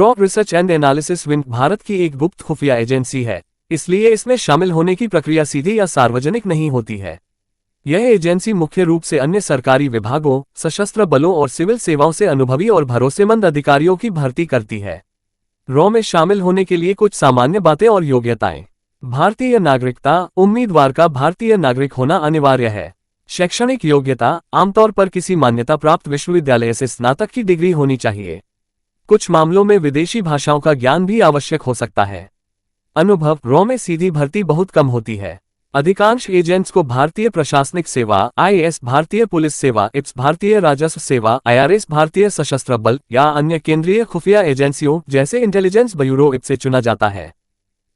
Raw research and analysis wing Bharat की एक गुप्त खुफिया एजेंसी है, इसलिए इसमें शामिल होने की प्रक्रिया सीधी या सार्वजनिक नहीं होती है। यह एजेंसी मुख्य रूप से अन्य सरकारी विभागों, सशस्त्र बलों और सिविल सेवाओं से अनुभवी और भरोसेमंद अधिकारियों की भर्ती करती है। रॉ में शामिल होने के लिए कुछ सामान्य बातें और योग्यताएं। भारतीय नागरिकता, उम्मीदवार का भारतीय नागरिक होना अनिवार्य है। शैक्षणिक योग्यता, आमतौर पर किसी मान्यता प्राप्त विश्वविद्यालय से स्नातक की डिग्री होनी चाहिए। कुछ मामलों में विदेशी भाषाओं का ज्ञान भी आवश्यक हो सकता है। अनुभव, रॉ में सीधी भर्ती बहुत कम होती है। अधिकांश एजेंट्स को भारतीय प्रशासनिक सेवा (आईएएस), भारतीय पुलिस सेवा (IPS), भारतीय राजस्व सेवा (IRS), भारतीय सशस्त्र बल या अन्य केंद्रीय खुफिया एजेंसियों जैसे इंटेलिजेंस ब्यूरो (IP) से चुना जाता है।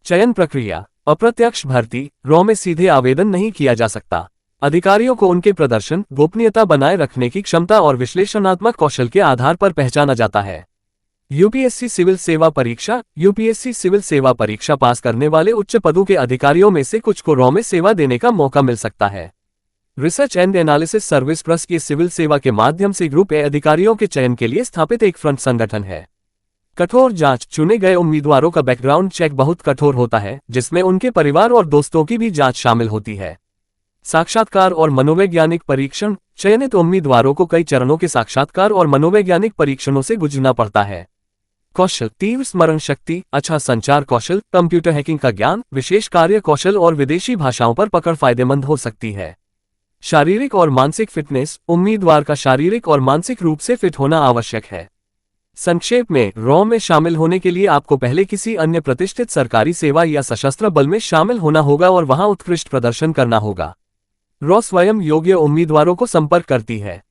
चयन प्रक्रिया, अप्रत्यक्ष भर्ती, रॉ में सीधे आवेदन नहीं किया जा सकता। अधिकारियों को उनके प्रदर्शन, गोपनीयता बनाए रखने की क्षमता और विश्लेषणात्मक कौशल के आधार पर पहचाना जाता है। यूपीएससी सिविल सेवा परीक्षा, यूपीएससी सिविल सेवा परीक्षा पास करने वाले उच्च पदों के अधिकारियों में से कुछ को रॉ में सेवा देने का मौका मिल सकता है। Research and analysis service plus के सिविल सेवा के माध्यम से ग्रुप ए अधिकारियों के चयन के लिए स्थापित एक फ्रंट संगठन है। कठोर जांच, चुने गए उम्मीदवारों का बैकग्राउंड चेक बहुत कठोर होता है, जिसमें उनके परिवार और दोस्तों की भी जांच शामिल होती है। साक्षात्कार और मनोवैज्ञानिक परीक्षण, चयनित उम्मीदवारों को कई चरणों के साक्षात्कार और मनोवैज्ञानिक परीक्षणों से गुजरना पड़ता है। कौशल, तीव्र स्मरण शक्ति, अच्छा संचार कौशल, कंप्यूटर हैकिंग का ज्ञान, विशेष कार्य कौशल और विदेशी भाषाओं पर पकड़ फायदेमंद हो सकती है। शारीरिक और मानसिक फिटनेस, उम्मीदवार का शारीरिक और मानसिक रूप से फिट होना आवश्यक है। संक्षेप में, रॉ में शामिल होने के लिए आपको पहले किसी अन्य प्रतिष्ठित सरकारी सेवा या सशस्त्र बल में शामिल होना होगा और वहां उत्कृष्ट प्रदर्शन करना होगा। रॉ स्वयं योग्य उम्मीदवारों को संपर्क करती है।